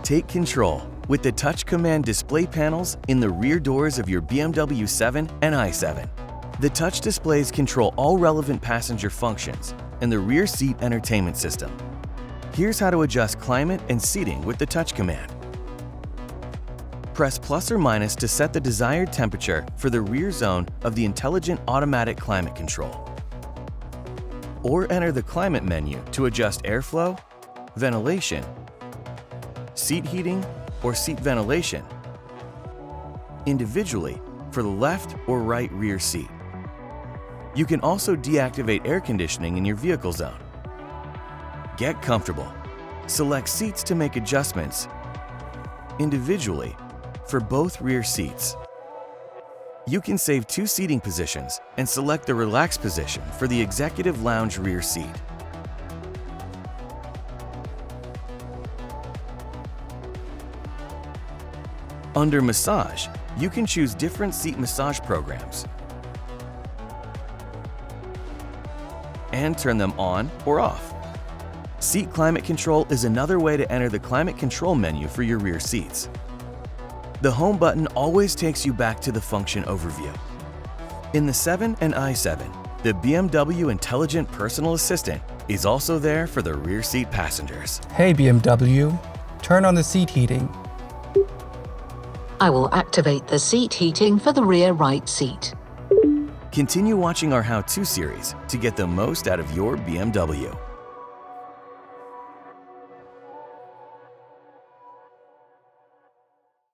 Take control with the touch command display panels in the rear doors of your BMW 7 and i7. The touch displays control all relevant passenger functions and the rear seat entertainment system. Here's how to adjust climate and seating with the touch command. Press plus or minus to set the desired temperature for the rear zone of the intelligent automatic climate control. Or enter the climate menu to adjust airflow, ventilation, seat heating, or seat ventilation individually for the left or right rear seat. You can also deactivate air conditioning in your vehicle zone. Get comfortable. Select seats to make adjustments individually for both rear seats. You can save 2 seating positions and select the relaxed position for the executive lounge rear seat. Under Massage, you can choose different seat massage programs and turn them on or off. Seat climate control is another way to enter the climate control menu for your rear seats. The home button always takes you back to the function overview. In the 7 and i7, the BMW Intelligent Personal Assistant is also there for the rear seat passengers. Hey BMW, turn on the seat heating. I will activate the seat heating for the rear right seat. Continue watching our how-to series to get the most out of your BMW.